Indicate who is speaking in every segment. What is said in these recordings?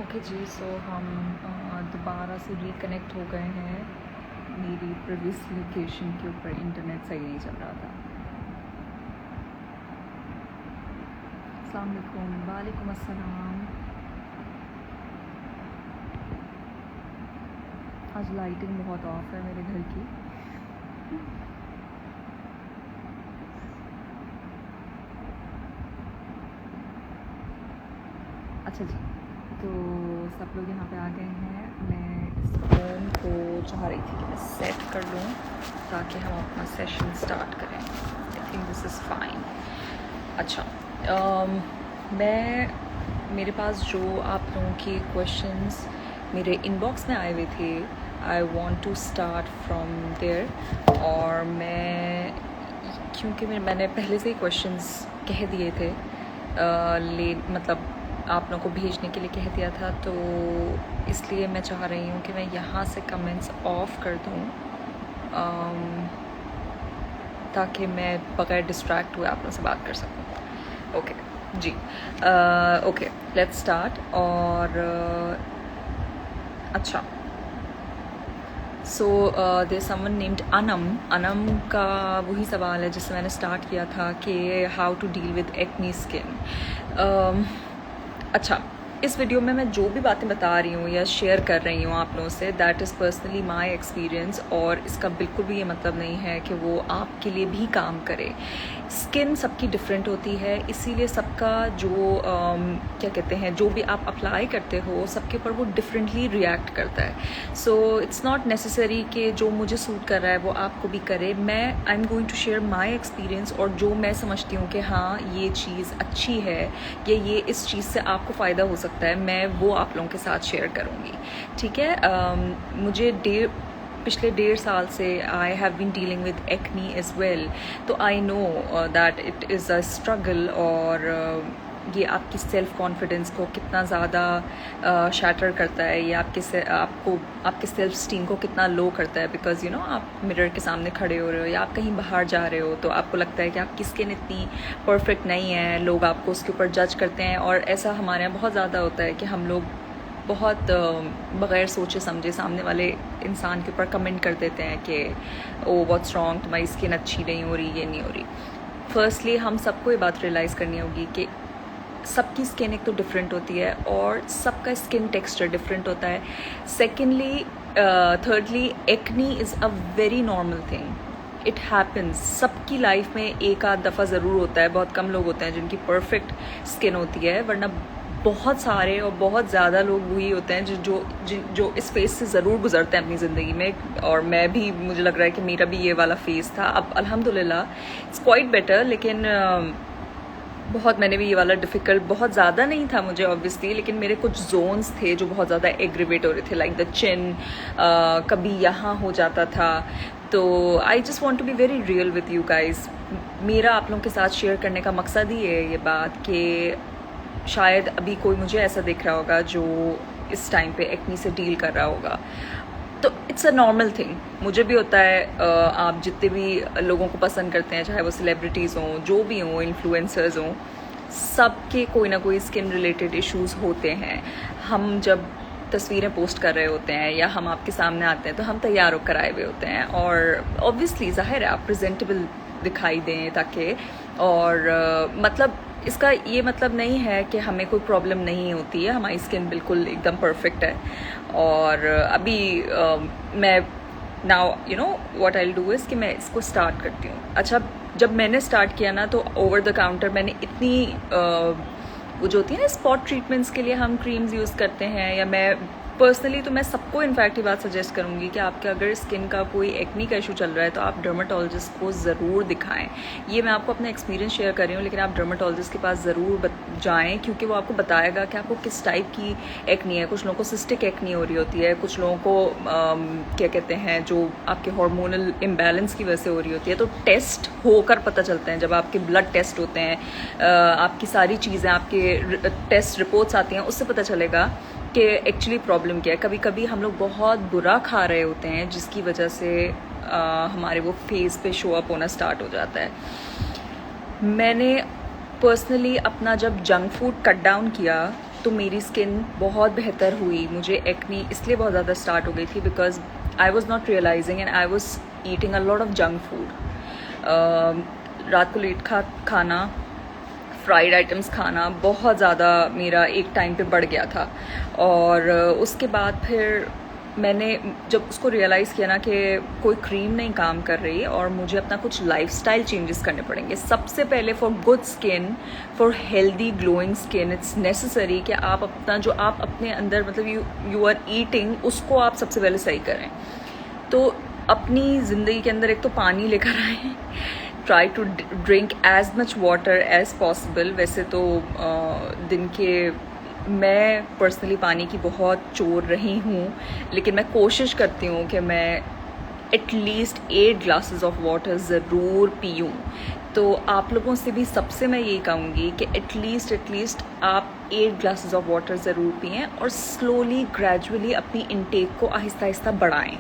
Speaker 1: Okay जी, सो हम दोबारा से रिकनेक्ट हो गए हैं। मेरी प्रीवियस लोकेशन के ऊपर इंटरनेट सही नहीं चल रहा था। अस्सलाम वालेकुम। वालेकुम अस्सलाम। आज लाइटिंग बहुत ऑफ है मेरे घर की। अच्छा जी, तो सब लोग यहाँ पे आ गए हैं। मैं इस फ़ोन को चाह रही थी कि मैं सेट कर लूँ ताकि हम अपना सेशन स्टार्ट करें। I think this is fine. अच्छा, मेरे पास जो आप लोगों के क्वेश्चंस मेरे इनबॉक्स में आए हुए थे, I want to start from there. और क्योंकि मैंने पहले से ही क्वेश्चंस कह दिए थे, मतलब आप लोगों को भेजने के लिए कह दिया था, तो इसलिए मैं चाह रही हूँ कि मैं यहाँ से कमेंट्स ऑफ कर दूँ ताकि मैं बगैर डिस्ट्रैक्ट हुए आप लोगों से बात कर सकूँ। ओके जी, ओके लेट्स स्टार्ट। और अच्छा, so there someone named Anam का वही सवाल है जिससे मैंने स्टार्ट किया था कि how to deal with acne skin. अच्छा, इस वीडियो में मैं जो भी बातें बता रही हूँ या शेयर कर रही हूँ आप लोगों से, that is personally my experience, और इसका बिल्कुल भी ये मतलब नहीं है कि वो आपके लिए भी काम करे। स्किन सबकी डिफरेंट होती है, इसीलिए सबका जो क्या कहते हैं, जो भी आप अप्लाई करते हो सबके ऊपर वो डिफरेंटली रिएक्ट करता है। सो इट्स नॉट नेसेसरी कि जो मुझे सूट कर रहा है वो आपको भी करे। मैं I am going to share my experience, और जो मैं समझती हूँ कि हाँ ये चीज़ अच्छी है या ये इस चीज़ से आपको फ़ायदा हो सकता है, मैं वो आप लोगों के साथ शेयर करूँगी। ठीक है। मुझे पिछले 1.5 साल से I have been dealing with acne as well, तो I know that it is a struggle, और ये आपकी सेल्फ़ कॉन्फिडेंस को कितना ज़्यादा शैटर करता है, ये आपके सेल्फ स्टीम को कितना लो करता है। बिकॉज आप मिरर के सामने खड़े हो रहे हो या आप कहीं बाहर जा रहे हो तो आपको लगता है कि आपकी स्किन इतनी परफेक्ट नहीं है, लोग आपको उसके ऊपर जज करते हैं। और ऐसा हमारे यहाँ बहुत ज़्यादा होता है कि हम लोग बहुत बग़ैर सोचे समझे सामने वाले इंसान के ऊपर कमेंट कर देते हैं कि ओ व्हाट्स रॉन्ग, तुम्हारी स्किन अच्छी नहीं हो रही, ये नहीं हो रही। फर्स्टली हम सबको ये बात रियलाइज़ करनी होगी कि सबकी स्किन एक तो डिफरेंट होती है और सबका स्किन टेक्सचर डिफरेंट होता है। Secondly, thirdly, acne is a very normal thing. It happens सबकी लाइफ में एक आध दफ़ा ज़रूर होता है। बहुत कम लोग होते हैं जिनकी परफेक्ट स्किन होती है, वरना बहुत सारे और बहुत ज़्यादा लोग वही होते हैं जो इस फेज़ से ज़रूर गुजरते हैं अपनी ज़िंदगी में। और मैं भी, मुझे लग रहा है कि मेरा भी ये वाला फेज़ था। अब अल्हम्दुलिल्लाह इट्स क्वाइट बेटर, लेकिन मैंने भी ये वाला डिफ़िकल्ट बहुत ज़्यादा नहीं था मुझे ऑब्वियसली, लेकिन मेरे कुछ जोन्स थे जो बहुत ज़्यादा एग्रीवेट हो रहे थे, लाइक द चिन, कभी यहाँ हो जाता था। तो I just want to be very real with you guys. मेरा आप लोगों के साथ शेयर करने का मकसद ही है ये बात कि शायद अभी कोई मुझे ऐसा दिख रहा होगा जो इस टाइम पे एक्नी से डील कर रहा होगा, तो इट्स अ नॉर्मल थिंग। मुझे भी होता है। आप जितने भी लोगों को पसंद करते हैं, चाहे वो सेलिब्रिटीज़ हों, जो भी हों, इन्फ्लुएंसर्स हों, सबके कोई ना कोई स्किन रिलेटेड इश्यूज़ होते हैं। हम जब तस्वीरें पोस्ट कर रहे होते हैं या हम आपके सामने आते हैं तो हम तैयार होकर आए हुए होते हैं, और ऑब्वियसली ज़ाहिर है आप प्रेजेंटेबल दिखाई दें ताकि, और मतलब इसका ये मतलब नहीं है कि हमें कोई प्रॉब्लम नहीं होती है, हमारी स्किन बिल्कुल एकदम परफेक्ट है। और अभी मैं now what I will do is कि मैं इसको स्टार्ट करती हूँ। अच्छा, जब मैंने स्टार्ट किया ना, तो ओवर द काउंटर मैंने इतनी वो जो होती है ना स्पॉट ट्रीटमेंट्स के लिए हम क्रीम्स यूज़ करते हैं, या मैं पर्सनली तो मैं सबको इनफैक्ट ये बात सजेस्ट करूँगी कि आपके अगर स्किन का कोई एक्नी का इशू चल रहा है तो आप डर्माटोलॉजिस्ट को ज़रूर दिखाएं। ये मैं आपको अपना एक्सपीरियंस शेयर कर रही हूँ, लेकिन आप डर्माटोलॉजिस्ट के पास ज़रूर जाएं, क्योंकि वो आपको बताएगा कि आपको किस टाइप की एक्नी है। कुछ लोगों को सिस्टिक एक्नी हो रही होती है, कुछ लोगों को क्या कहते हैं, जो आपके हार्मोनल इम्बैलेंस की वजह से हो रही होती है। तो टेस्ट होकर पता चलता है, जब आपके ब्लड टेस्ट होते हैं, आपकी सारी चीज़ें, आपके टेस्ट रिपोर्ट्स आती हैं, उससे पता चलेगा कि एक्चुअली प्रॉब्लम क्या है। कभी कभी हम लोग बहुत बुरा खा रहे होते हैं जिसकी वजह से हमारे वो फेस पे शो अप होना स्टार्ट हो जाता है। मैंने पर्सनली अपना जब जंक फूड कट डाउन किया तो मेरी स्किन बहुत बेहतर हुई। मुझे एक्नी इसलिए बहुत ज़्यादा स्टार्ट हो गई थी because I was not realizing and I was eating a lot of junk food. रात को लेट खाना, फ्राइड आइटम्स खाना बहुत ज़्यादा मेरा एक टाइम पे बढ़ गया था। और उसके बाद फिर मैंने जब उसको रियलाइज़ किया ना कि कोई क्रीम नहीं काम कर रही और मुझे अपना कुछ लाइफस्टाइल चेंजेस करने पड़ेंगे। सबसे पहले for good skin, for healthy glowing skin, it's necessary कि आप अपना जो आप अपने अंदर मतलब यू आर ईटिंग उसको आप सबसे पहले सही करें। तो अपनी ज़िंदगी के अंदर एक तो पानी लेकर आए, try to drink as much water as possible. वैसे तो दिन के मैं पर्सनली पानी की बहुत चोर रही हूँ, लेकिन मैं कोशिश करती हूँ कि मैं एटलीस्ट 8 ग्लासेस ऑफ वाटर ज़रूर पीऊँ। तो आप लोगों से भी सबसे मैं यही कहूँगी कि एटलीस्ट आप 8 ग्लासेस ऑफ वाटर ज़रूर पिएँ और स्लोली ग्रेजुअली अपनी इनटेक को आहिस्ता आहिस्ता बढ़ाएँ।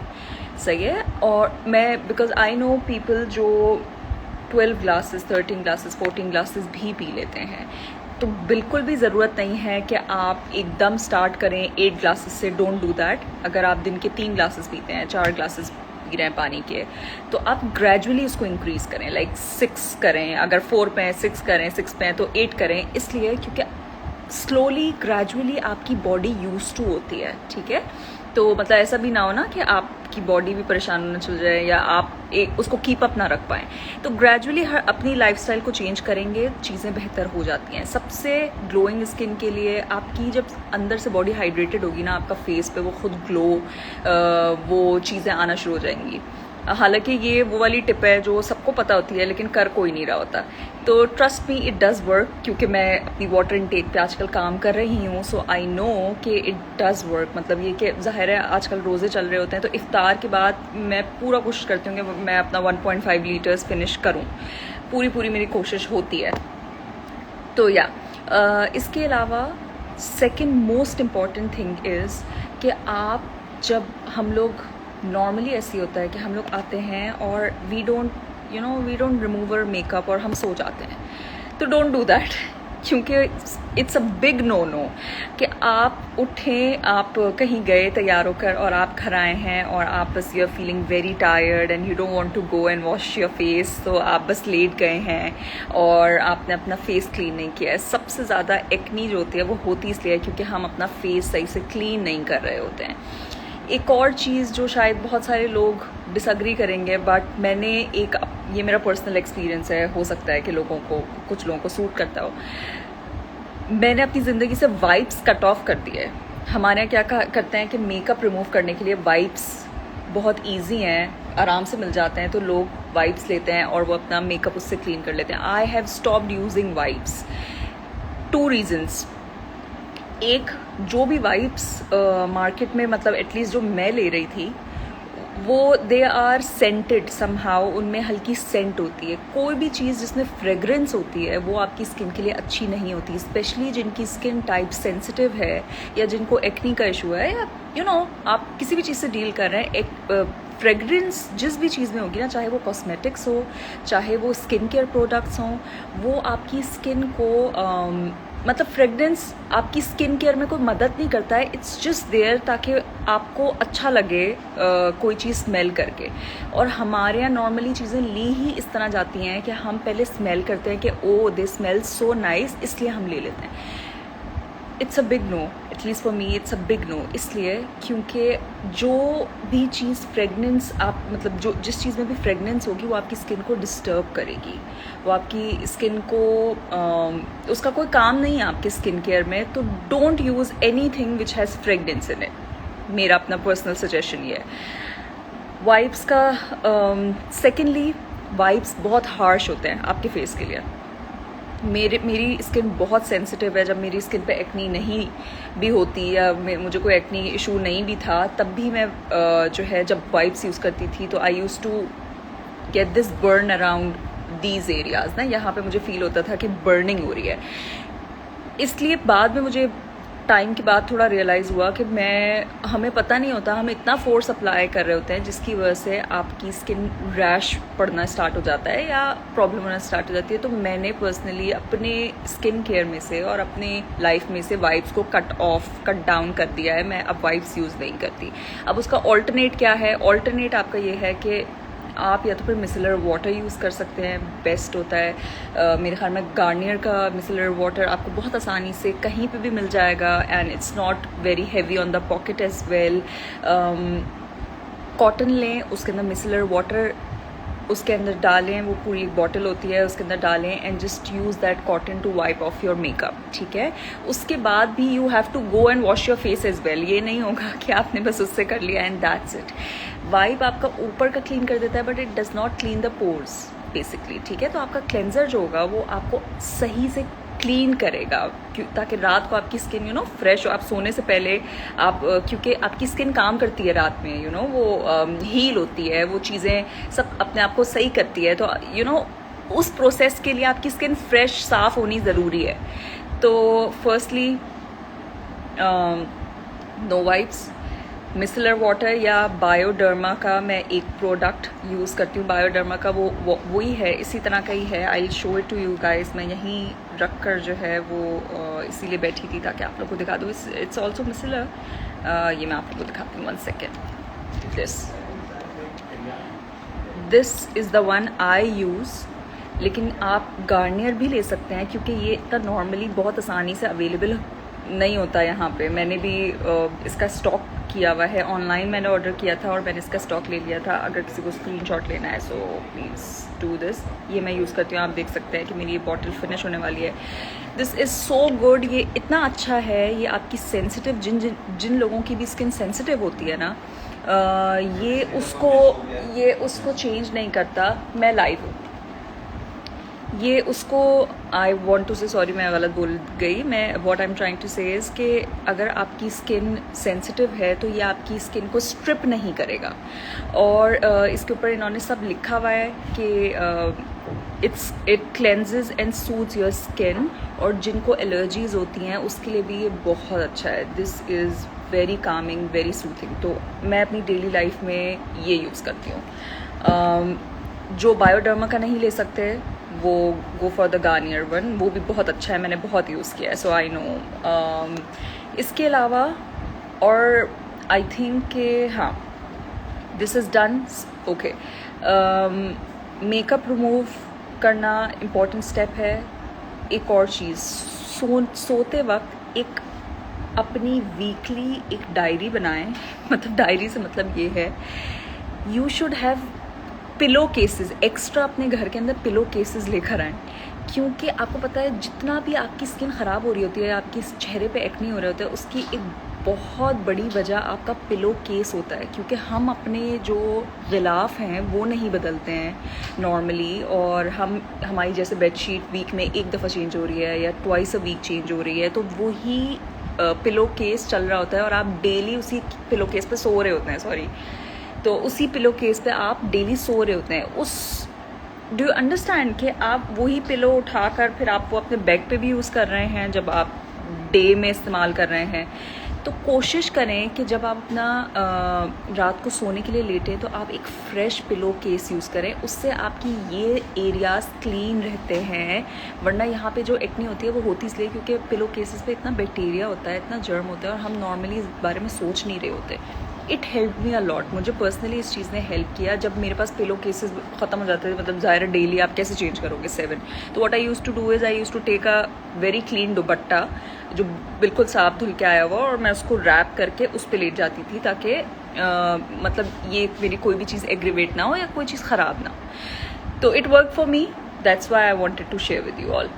Speaker 1: सही है। और मैं बिकॉज आई नो पीपल जो 12 ग्लासेस, 13 ग्लासेस, 14 ग्लासेस भी पी लेते हैं। तो बिल्कुल भी ज़रूरत नहीं है कि आप एकदम स्टार्ट करें 8 ग्लासेस से। Don't do that. अगर आप दिन के 3 ग्लासेस पीते हैं, 4 ग्लासेस पी रहे हैं पानी के, तो आप ग्रेजुअली उसको इंक्रीज़ करें। लाइक 6 करें, अगर 4 पे हैं 6 करें, 6 पे हैं तो 8 करें। इसलिए क्योंकि स्लोली ग्रेजुअली आपकी बॉडी यूज टू होती है। ठीक है। तो मतलब ऐसा भी ना हो ना कि आपकी बॉडी भी परेशान होने चल जाए या आप एक उसको कीप अप ना रख पाएँ। तो ग्रेजुअली हर अपनी लाइफस्टाइल को चेंज करेंगे, चीज़ें बेहतर हो जाती हैं। सबसे ग्लोइंग स्किन के लिए आपकी जब अंदर से बॉडी हाइड्रेटेड होगी ना, आपका फेस पे वो खुद ग्लो वो चीज़ें आना शुरू हो जाएंगी। हालांकि ये वो वाली टिप है जो सबको पता होती है लेकिन कर कोई नहीं रहा होता। तो trust me, it does work, क्योंकि मैं अपनी वाटर इनटेक पे आजकल काम कर रही हूँ। सो आई नो कि इट डज़ वर्क। मतलब ये कि ज़ाहिर है आजकल रोज़े चल रहे होते हैं, तो इफ्तार के बाद मैं पूरा कोशिश करती हूँ कि मैं अपना 1.5 लीटर्स फिनिश करूँ। पूरी मेरी कोशिश होती है। तो या इसके अलावा second most important thing is कि आप जब हम लोग नॉर्मली ऐसी होता है कि हम लोग आते हैं और we don't remove our makeup और हम सो जाते हैं। तो डोंट डू दैट, क्योंकि इट्स अ बिग नो कि आप उठें, आप कहीं गए तैयार होकर और आप घर आए हैं और आप बस you are feeling very tired and you don't want to go and wash your face. तो आप बस लेट गए हैं और आपने अपना फेस क्लीन नहीं किया है। सबसे ज़्यादा एक्नी जो होती है वो होती इसलिए क्योंकि हम अपना फेस सही से क्लीन नहीं कर रहे होते हैं। एक और चीज़ जो शायद बहुत सारे लोग डिसएग्री करेंगे, बट मैंने ये मेरा पर्सनल एक्सपीरियंस है, हो सकता है कि कुछ लोगों को सूट करता हो। मैंने अपनी ज़िंदगी से वाइप्स कट ऑफ कर दिए। हमारे यहाँ क्या करते हैं कि मेकअप रिमूव करने के लिए वाइप्स बहुत ईजी हैं, आराम से मिल जाते हैं, तो लोग वाइप्स लेते हैं और वो अपना मेकअप उससे क्लीन कर लेते हैं। I have stopped using wipes. 2 reasons. एक, जो भी वाइप्स मार्केट में मतलब एटलीस्ट जो मैं ले रही थी वो दे आर सेंटेड समहाउ, उनमें हल्की सेंट होती है। कोई भी चीज़ जिसमें फ्रेगरेंस होती है वो आपकी स्किन के लिए अच्छी नहीं होती, स्पेशली जिनकी स्किन टाइप सेंसिटिव है या जिनको एक्नी का इशू है या आप किसी भी चीज़ से डील कर रहे हैं। एक फ्रेगरेंस जिस भी चीज़ में होगी ना, चाहे वो कॉस्मेटिक्स हो, चाहे वो स्किन केयर प्रोडक्ट्स हों, वो आपकी स्किन को मतलब फ्रेगरेंस आपकी स्किन केयर में कोई मदद नहीं करता है। इट्स जस्ट देयर ताकि आपको अच्छा लगे कोई चीज़ स्मेल करके। और हमारे यहाँ नॉर्मली चीज़ें ली ही इस तरह जाती हैं कि हम पहले स्मेल करते हैं कि ओ दे स्मेल सो नाइस, इसलिए हम ले लेते हैं। It's a big no, at least for me it's a big no. इसलिए क्योंकि जो भी चीज़ फ्रेगनेंस आप मतलब जो जिस चीज़ में भी फ्रेगनेंस होगी वो आपकी स्किन को डिस्टर्ब करेगी, वो आपकी स्किन को उसका कोई काम नहीं है आपके स्किन केयर में। तो don't use any thing which has fragrance in it. मेरा अपना पर्सनल सजेशन ये है। वाइप्स का सेकेंडली, वाइप्स बहुत हार्श होते हैं आपके फेस के लिए। मेरी स्किन बहुत सेंसिटिव है। जब मेरी स्किन पे एक्नी नहीं भी होती या मुझे कोई एक्नी इशू नहीं भी था, तब भी मैं जो है जब वाइप्स यूज़ करती थी तो I use to get this burn around these areas ना, यहाँ पे मुझे फील होता था कि बर्निंग हो रही है। इसलिए बाद में मुझे टाइम के बाद थोड़ा रियलाइज़ हुआ कि हमें पता नहीं होता, हम इतना फोर्स अप्लाई कर रहे होते हैं जिसकी वजह से आपकी स्किन रैश पड़ना स्टार्ट हो जाता है या प्रॉब्लम होना स्टार्ट हो जाती है। तो मैंने पर्सनली अपने स्किन केयर में से और अपने लाइफ में से वाइप्स को कट डाउन कर दिया है। मैं अब वाइप्स यूज़ नहीं करती। अब उसका ऑल्टरनेट क्या है? ऑल्टरनेट आपका ये है कि आप या तो फिर मिसलर वाटर यूज़ कर सकते हैं, बेस्ट होता है। मेरे ख्याल में गार्नियर का मिसलर वाटर आपको बहुत आसानी से कहीं पे भी मिल जाएगा and it's not very heavy on the pocket as well. Cotton लें, उसके अंदर मिसलर वाटर उसके अंदर डालें, वो पूरी एक बॉटल होती है, उसके अंदर डालें and just use that cotton to wipe off your makeup, ठीक है। उसके बाद भी you have to go and wash your face as well. ये नहीं होगा कि आपने बस उससे कर लिया एंड दैट्स इट। वाइप आपका ऊपर का क्लीन कर देता है but it does not clean the pores basically, ठीक है। तो आपका क्लेंजर जो होगा वो आपको सही से क्लीन करेगा ताकि रात को आपकी स्किन फ्रेश हो। आप सोने से पहले आप क्योंकि आपकी स्किन काम करती है रात में, वो हील होती है, वो चीज़ें सब अपने आप को सही करती है। तो उस प्रोसेस के लिए आपकी स्किन फ्रेश साफ होनी ज़रूरी है। तो firstly no wipes, micellar water या बायोडर्मा का मैं एक प्रोडक्ट यूज़ करती हूँ। बायोडर्मा का वो ही है, इसी तरह का ही है। I will show it to you guys. मैं यहीं रख कर जो है वो इसीलिए बैठी थी ताकि आप लोग को दिखा दूँ। It's also micellar. ये मैं आप लोग को दिखाती हूँ, 1 second. This is the one I use. लेकिन आप गार्नियर भी ले सकते हैं क्योंकि ये इतना नॉर्मली बहुत आसानी से अवेलेबल नहीं होता यहाँ पे। मैंने भी इसका स्टॉक किया हुआ है, ऑनलाइन मैंने ऑर्डर किया था और मैंने इसका स्टॉक ले लिया था। अगर किसी को स्क्रीनशॉट लेना है सो प्लीज़ डू दिस। ये मैं यूज़ करती हूँ, आप देख सकते हैं कि मेरी ये बॉटल फिनिश होने वाली है। This is so good. ये इतना अच्छा है, ये आपकी सेंसिटिव जिन लोगों की भी स्किन सेंसिटिव होती है ना, ये उसको चेंज नहीं करता। मैं लाइव हूँ, ये उसको I want to say, sorry मैं गलत बोल गई। मैं what I am trying to say is कि अगर आपकी स्किन सेंसिटिव है तो ये आपकी स्किन को स्ट्रिप नहीं करेगा। और इसके ऊपर इन्होंने सब लिखा हुआ है कि it cleanses and suits your skin, और जिनको एलर्जीज़ होती हैं उसके लिए भी ये बहुत अच्छा है। This is very Kameng, very soothing. तो मैं अपनी डेली लाइफ में ये यूज़ करती हूँ। जो बायोडर्मा का नहीं ले सकते वो go for the Garnier one, वो भी बहुत अच्छा है, मैंने बहुत यूज़ किया है, सो आई नो। इसके अलावा और आई थिंक कि हाँ, this is done. Okay, makeup remove करना इम्पॉर्टेंट स्टेप है। एक और चीज़, सोते वक्त एक अपनी वीकली एक डायरी बनाएं। मतलब डायरी से मतलब ये है, you should have pillow cases extra अपने घर के अंदर पिलो केसेस लेकर आएँ। क्योंकि आपको पता है जितना भी आपकी स्किन ख़राब हो रही होती है, आपके चेहरे पे एक्ने हो रहे होते हैं, उसकी एक बहुत बड़ी वजह आपका पिलो केस होता है। क्योंकि हम अपने जो गिलाफ हैं वो नहीं बदलते हैं नॉर्मली, और हमारी जैसे बेडशीट वीक में एक दफ़ा चेंज हो रही है या ट्वाइस अ वीक चेंज हो रही है, तो वही पिलो केस चल रहा होता है और आप डेली उसी पिलो केस पे सो रहे होते हैं। तो उसी पिलो केस पे आप डेली सो रहे होते हैं। डू यू अंडरस्टैंड कि आप वही पिलो उठाकर फिर आप वो अपने बेड पे भी यूज़ कर रहे हैं जब आप डे में इस्तेमाल कर रहे हैं। तो कोशिश करें कि जब आप अपना रात को सोने के लिए लेटें तो आप एक फ़्रेश पिलो केस यूज़ करें, उससे आपकी ये एरियाज़ क्लीन रहते हैं। वरना यहाँ पे जो एक्ने होती है वो होती इसलिए क्योंकि पिलो केसेस पे इतना बैक्टीरिया होता है, इतना जर्म होता है और हम नॉर्मली इस बारे में सोच नहीं रहे होते। इट हेल्प मी अलॉट, मुझे पर्सनली इस चीज़ ने हेल्प किया। जब मेरे पास पिलो केसेस ख़त्म हो जाते थे, मतलब ज़ाहिर डेली आप कैसे चेंज करोगे 7, तो what I use to do is I use to take a very clean dupatta जो बिल्कुल साफ धुल के आया हुआ, और मैं उसको रैप करके उस पर लेट जाती थी ताकि मतलब ये मेरी कोई भी चीज़ एग्रीवेट ना हो या कोई चीज़ ख़राब ना हो। तो it work for me, that's why I wanted to share with you all.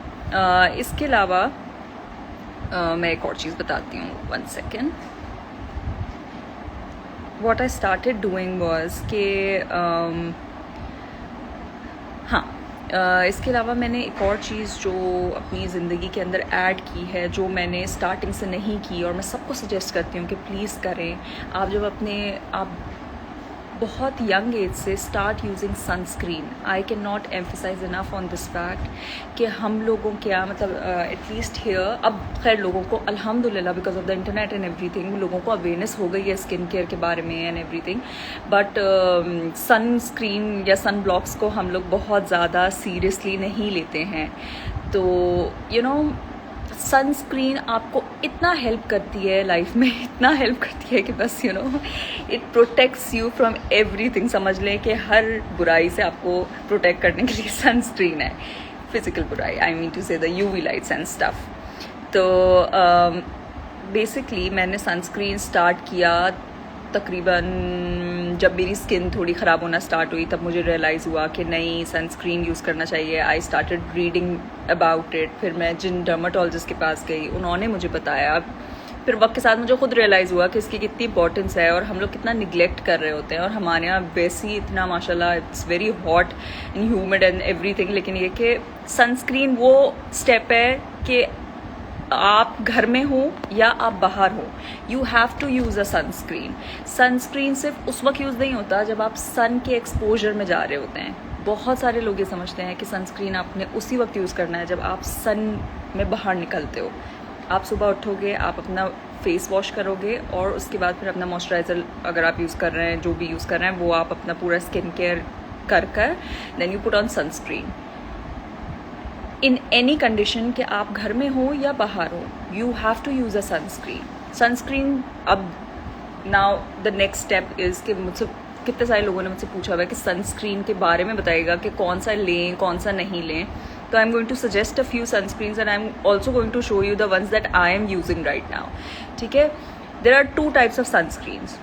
Speaker 1: इसके अलावा मैं एक और चीज़ बताती हूँ, 1 second. what I started doing was कि इसके अलावा मैंने एक और चीज़ जो अपनी ज़िंदगी के अंदर ऐड की है, जो मैंने स्टार्टिंग से नहीं की और मैं सबको सजेस्ट करती हूँ कि प्लीज़ करें। आप जब बहुत यंग एज से start using sunscreen. I can not emphasise enough on this fact कि हम लोगों क्या मतलब एटलीस्ट हेयर, अब खैर लोगों को अल्हम्दुलिल्लाह because of the internet and everything लोगों को अवेयरनेस हो गई है स्किन केयर के बारे में एंड एवरीथिंग, बट सनस्क्रीन या सन ब्लॉक्स को हम लोग बहुत ज़्यादा सीरियसली नहीं लेते हैं. तो यू नो सनस्क्रीन आपको इतना हेल्प करती है लाइफ में, इतना हेल्प करती है कि बस you know it protects you from everything. समझ लें कि हर बुराई से आपको प्रोटेक्ट करने के लिए सनस्क्रीन है. फिजिकल बुराई, आई मीन टू से the UV lights and stuff. तो बेसिकली मैंने सनस्क्रीन स्टार्ट किया तकरीबन जब मेरी स्किन थोड़ी ख़राब होना स्टार्ट हुई, तब मुझे रियलाइज़ हुआ कि नहीं सनस्क्रीन यूज़ करना चाहिए. I started reading about it. फिर मैं जिन डर्माटोलॉजिस्ट के पास गई उन्होंने मुझे बताया. फिर वक्त के साथ मुझे खुद रियलाइज़ हुआ कि इसकी कितनी इंपॉर्टेंस है और हम लोग कितना निगलेक्ट कर रहे होते हैं. और हमारे यहाँ वैसे ही इतना माशाल्लाह it's very hot and humid and everything, लेकिन ये कि सनस्क्रीन वो स्टेप है कि आप घर में हो या आप बाहर हो, you have to use a sunscreen. Sunscreen सिर्फ उस वक्त यूज़ नहीं होता जब आप सन के एक्सपोजर में जा रहे होते हैं. बहुत सारे लोग ये समझते हैं कि सनस्क्रीन आपने उसी वक्त यूज़ करना है जब आप सन में बाहर निकलते हो. आप सुबह उठोगे, आप अपना फेस वॉश करोगे और उसके बाद फिर अपना मॉइस्चराइज़र अगर आप यूज़ कर रहे हैं, जो भी यूज़ कर रहे हैं वो आप अपना पूरा स्किन केयर कर then you put on sunscreen. In any condition कि आप घर में हो या बाहर हो, you have to use a sunscreen. Sunscreen अब now the next step is कि मुझसे कितने सारे लोगों ने मुझसे पूछा हुआ है कि सनस्क्रीन के बारे में बताइएगा कि कौन सा लें कौन सा नहीं लें. तो I am going to suggest a few sunscreens and I am also going to show you the ones that I am using right now. ठीक है, there are two types of sunscreens.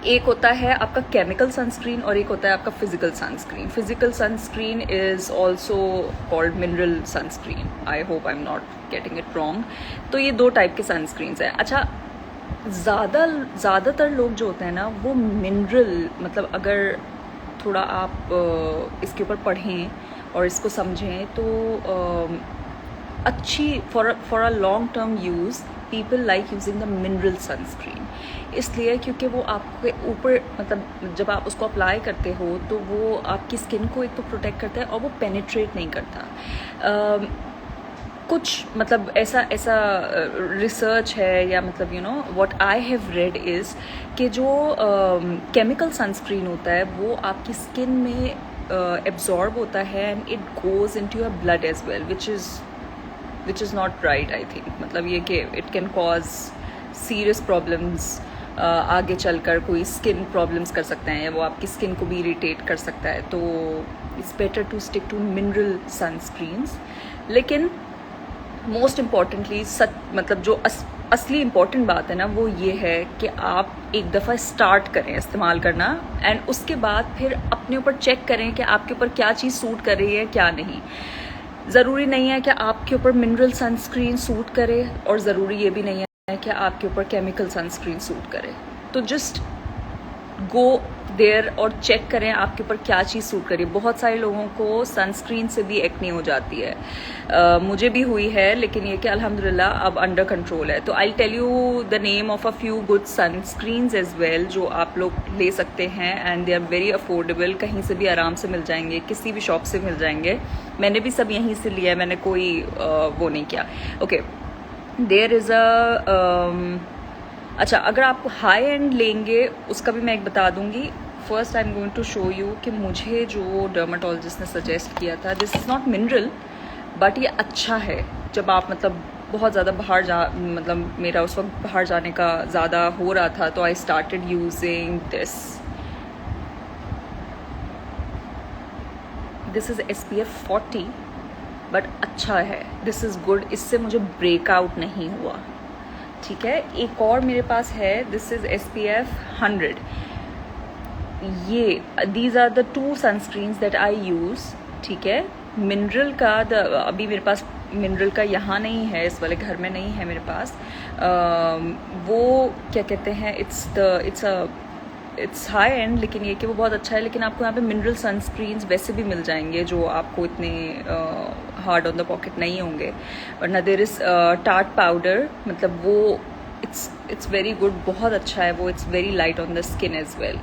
Speaker 1: एक होता है आपका केमिकल सनस्क्रीन और एक होता है आपका physical sunscreen. Physical sunscreen is also called mineral sunscreen. I hope I am not getting it wrong. तो ये दो टाइप के सनस्क्रीन्स हैं. अच्छा, ज़्यादातर लोग जो होते हैं ना वो मिनरल, मतलब अगर थोड़ा आप इसके ऊपर पढ़ें और इसको समझें तो अच्छी for a long term use people like using the mineral sunscreen. इसलिए क्योंकि वो आपके ऊपर, मतलब जब आप उसको अप्लाई करते हो तो वो आपकी स्किन को एक तो प्रोटेक्ट करता है और वो पेनिट्रेट नहीं करता. कुछ मतलब ऐसा रिसर्च है या मतलब you know what I have read is कि जो केमिकल सनस्क्रीन होता है वो आपकी स्किन में एब्जॉर्ब होता है and it goes into your blood as well, which is not right I think. मतलब ये कि it can cause serious problems. आगे चलकर कोई स्किन प्रॉब्लम्स कर सकते हैं या वो आपकी स्किन को भी इरिटेट कर सकता है. तो it's better to stick to mineral sunscreens. लेकिन मोस्ट इम्पॉर्टेंटली मतलब जो असली इम्पॉर्टेंट बात है ना वो ये है कि आप एक दफ़ा स्टार्ट करें इस्तेमाल करना एंड उसके बाद फिर अपने ऊपर चेक करें कि आपके ऊपर क्या चीज़ सूट कर रही है क्या नहीं. ज़रूरी नहीं है कि आपके ऊपर मिनरल सनस्क्रीन सूट करे और ज़रूरी ये भी नहीं है कि आपके ऊपर केमिकल सनस्क्रीन सूट करे. तो जस्ट गो देयर और चेक करें आपके ऊपर क्या चीज़ सूट करिए. बहुत सारे लोगों को सनस्क्रीन से भी एक्ने हो जाती है. मुझे भी हुई है, लेकिन ये कि अल्हम्दुलिल्लाह अब अंडर कंट्रोल है. तो I tell you the name of a few good sunscreens as well जो आप लोग ले सकते हैं and they are very affordable. कहीं से भी आराम से मिल जाएंगे, किसी भी शॉप से मिल जाएंगे. मैंने भी सब यहीं से लिया है, मैंने कोई वो नहीं किया. ओके, देयर इज़ अच्छा, अगर आप हाई एंड लेंगे उसका भी मैं एक बता दूंगी. First I am going to show you कि मुझे जो डर्माटोलॉजिस्ट ने सजेस्ट किया था, this is not mineral but ये अच्छा है जब आप मतलब बहुत ज़्यादा बाहर मतलब मेरा उस वक्त बाहर जाने का ज़्यादा हो रहा था तो I started using this is SPF 40 but अच्छा है. This is good. इससे मुझे ब्रेकआउट नहीं हुआ. ठीक है, एक और मेरे पास है, दिस इज़ SPF 100. ये these are the two sunscreens that I use. ठीक है, मिनरल का अभी मेरे पास मिनरल का यहाँ नहीं है, इस वाले घर में नहीं है मेरे पास. वो क्या कहते हैं, इट्स हाई एंड, लेकिन ये कि वो बहुत अच्छा है. लेकिन आपको यहाँ पे मिनरल सनस्क्रीन्स वैसे भी मिल जाएंगे जो आपको इतने हार्ड ऑन द पॉकेट नहीं होंगे. वरना देयर इज़ टार्ट पाउडर, मतलब वो इट्स वेरी गुड, बहुत अच्छा है वो. It's very light on the skin as well.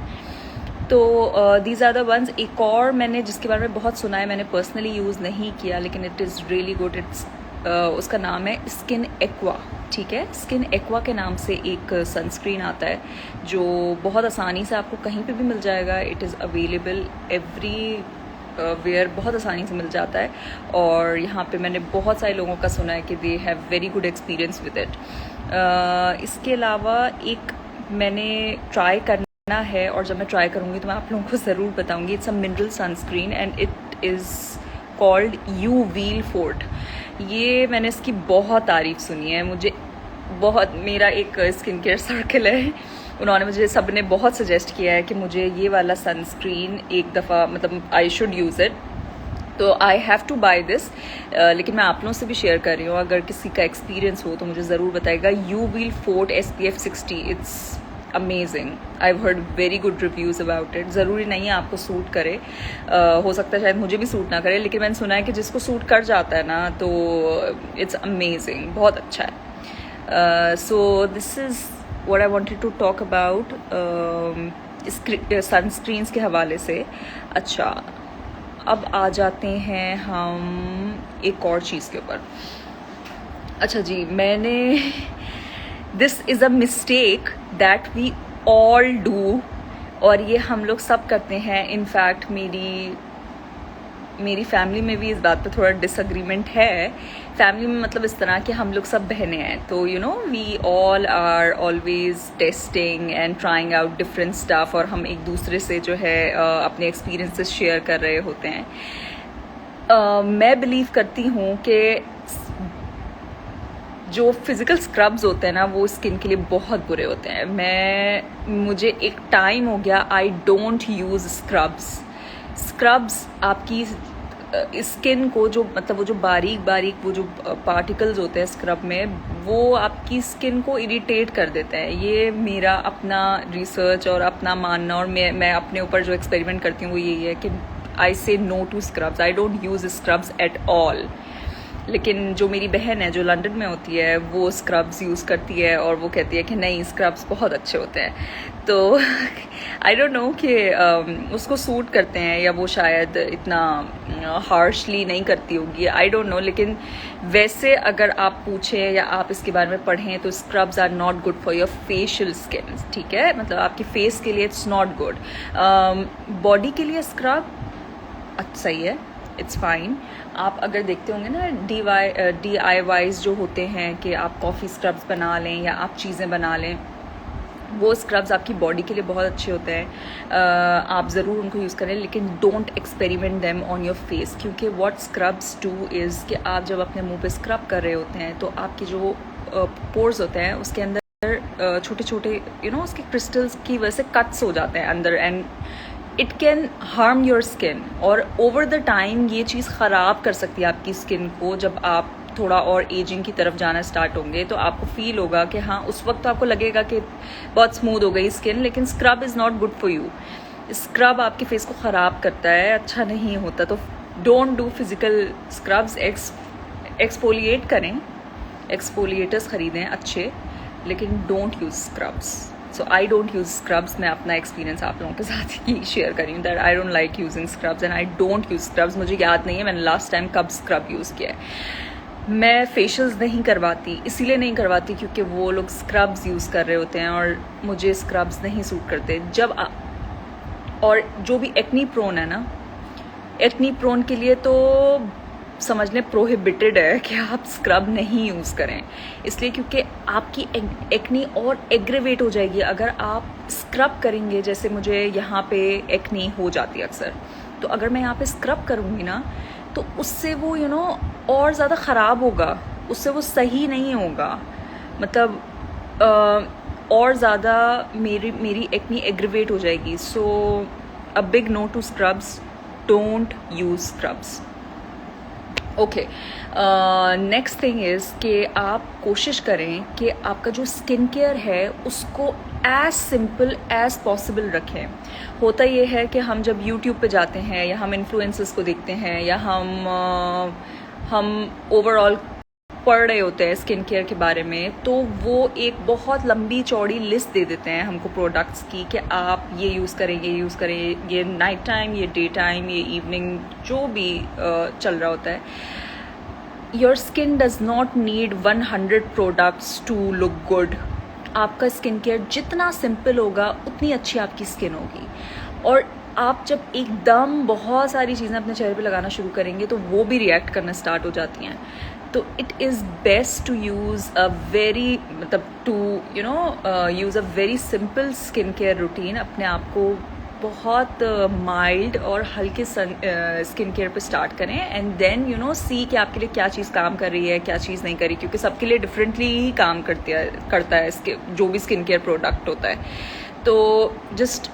Speaker 1: तो दीज आर द वंस। एक और मैंने जिसके बारे में बहुत सुना है, मैंने पर्सनली यूज़ नहीं किया, लेकिन इट इज़ रियली गुड। उसका नाम है स्किन एक्वा। ठीक है, स्किन एक्वा के नाम से एक सनस्क्रीन आता है जो बहुत आसानी से आपको कहीं पे भी मिल जाएगा। It is available everywhere, बहुत आसानी से मिल जाता है। और यहाँ पे मैंने बहुत सारे लोगों का सुना है कि they have very good experience with it. इसके अलावा एक मैंने ट्राई करना है, और जब मैं ट्राई करूँगी तो मैं आप लोगों को ज़रूर बताऊँगी। It's a mineral sunscreen and it is called you wheel fort. ये मैंने इसकी बहुत तारीफ़ सुनी है। मुझे बहुत, मेरा एक स्किन केयर सर्कल है, उन्होंने मुझे, सब ने बहुत सजेस्ट किया है कि मुझे ये वाला सनस्क्रीन एक दफ़ा, मतलब आई शुड यूज़ इट, तो I have to buy this. लेकिन मैं आप लोगों से भी शेयर कर रही हूँ, अगर किसी का एक्सपीरियंस हो तो मुझे ज़रूर बताएगा। You wheel fort SPF 60, it's amazing. I have heard very good reviews about it. ज़रूरी नहीं है आपको सूट करे, हो सकता है शायद मुझे भी सूट ना करे, लेकिन मैंने सुना है कि जिसको सूट कर जाता है ना, तो इट्स अमेजिंग, बहुत अच्छा है। So this is what I wanted to talk about sunscreens के हवाले से। अच्छा, अब आ जाते हैं हम एक और चीज़ के ऊपर। अच्छा जी, मैंने this is a mistake that we all do, और ये हम लोग सब करते हैं। इनफैक्ट मेरी फैमिली में भी इस बात पे थोड़ा डिसएग्रीमेंट है। फैमिली में मतलब इस तरह कि हम लोग सब बहनें हैं, तो you know we all are always testing and trying out different stuff, और हम एक दूसरे से जो है अपने एक्सपीरियंसेस शेयर कर रहे होते हैं। मैं बिलीव करती हूँ कि जो फिज़िकल स्क्रब्स होते हैं ना, वो स्किन के लिए बहुत बुरे होते हैं। मुझे एक टाइम हो गया आई डोंट यूज़ स्क्रब्स आपकी स्किन को, जो मतलब वो जो बारीक बारीक वो जो पार्टिकल्स होते हैं स्क्रब में, वो आपकी स्किन को इरिटेट कर देते हैं। ये मेरा अपना रिसर्च और अपना मानना, और मैं अपने ऊपर जो एक्सपेरिमेंट करती हूँ वो यही है कि I say no to scrubs. I don't use scrubs at all. लेकिन जो मेरी बहन है जो लंदन में होती है, वो स्क्रब्स यूज़ करती है और वो कहती है कि नहीं, स्क्रब्स बहुत अच्छे होते हैं। तो आई डोंट नो कि उसको सूट करते हैं या वो शायद इतना हार्शली नहीं करती होगी, आई डोंट नो। लेकिन वैसे अगर आप पूछें या आप इसके बारे में पढ़ें तो scrubs are not good for your facial skin. ठीक है, मतलब आपकी फेस के लिए इट्स नॉट गुड। बॉडी के लिए स्क्रब अच्छा ही है, इट्स फाइन। आप अगर देखते होंगे ना DIYs जो होते हैं कि आप कॉफ़ी स्क्रब्स बना लें या आप चीज़ें बना लें, वो स्क्रब्स आपकी बॉडी के लिए बहुत अच्छे होते हैं। आप ज़रूर उनको यूज़ करें, लेकिन don't experiment them on your face, क्योंकि व्हाट स्क्रब्स डू इज़ कि आप जब अपने मुंह पे स्क्रब कर रहे होते हैं तो आपके जो पोर्स होते हैं उसके अंदर छोटे छोटे उसके क्रिस्टल्स की वजह से कट्स हो जाते हैं अंदर, and it can harm your skin. और ओवर द टाइम ये चीज़ ख़राब कर सकती है आपकी स्किन को। जब आप थोड़ा और एजिंग की तरफ जाना स्टार्ट होंगे तो आपको फील होगा कि हाँ, उस वक्त तो आपको लगेगा कि बहुत स्मूथ हो गई स्किन, लेकिन scrub is not good for you. Scrub आपके फेस को ख़राब करता है, अच्छा नहीं होता। तो don't do physical scrubs. Exfoliate करें, एक्सफोलिएटर्स ख़रीदें अच्छे, लेकिन don't use scrubs. So I don't use scrubs. मैं अपना एक्सपीरियंस आप लोगों के साथ ही शेयर कर रही हूँ that I don't like using scrubs and I don't use scrubs. मुझे याद नहीं है मैंने लास्ट टाइम कब स्क्रब यूज़ किया है। मैं फेशियल्स नहीं करवाती, इसीलिए नहीं करवाती क्योंकि वो लोग स्क्रब्स यूज़ कर रहे होते हैं और मुझे स्क्रब्स नहीं सूट करते। और जो भी एक्नी प्रोन है ना, एक्नी प्रोन के लिए तो समझ लें प्रोहिबिटेड है कि आप स्क्रब नहीं यूज़ करें, इसलिए क्योंकि आपकी एक्नी और एग्रेवेट हो जाएगी अगर आप स्क्रब करेंगे। जैसे मुझे यहाँ पे एक्नी हो जाती है अक्सर, तो अगर मैं यहाँ पे स्क्रब करूँगी ना तो उससे वो और ज़्यादा ख़राब होगा, उससे वो सही नहीं होगा। मतलब और ज़्यादा मेरी एक्नी एग्रेवेट हो जाएगी। So a big no to scrubs, don't use scrubs. Okay, next thing is कि आप कोशिश करें कि आपका जो स्किन केयर है उसको एज सिंपल एज पॉसिबल रखें। होता ये है कि हम जब यूट्यूब पे जाते हैं या हम इन्फ्लुएंसर्स को देखते हैं या हम ओवरऑल पढ़ रहे होते हैं स्किन केयर के बारे में तो वो एक बहुत लंबी चौड़ी लिस्ट दे देते हैं हमको प्रोडक्ट्स की कि आप ये यूज़ करें, ये यूज़ करें, ये नाइट टाइम, ये डे टाइम, ये इवनिंग, जो भी चल रहा होता है. Your skin does not need 100 products to look good. आपका स्किन केयर जितना सिंपल होगा उतनी अच्छी आपकी स्किन होगी. और आप जब एकदम बहुत सारी चीज़ें अपने चेहरे पे लगाना शुरू करेंगे तो वो भी रिएक्ट करना स्टार्ट हो जाती हैं. तो it is best to use a very मतलब to use a very simple skin care routine. अपने आप को बहुत माइल्ड और हल्के स्किन केयर पे स्टार्ट करें एंड देन सी कि आपके लिए क्या चीज़ काम कर रही है, क्या चीज़ नहीं कर रही, क्योंकि सबके लिए डिफरेंटली ही काम करता है जो भी स्किन केयर प्रोडक्ट होता है. तो जस्ट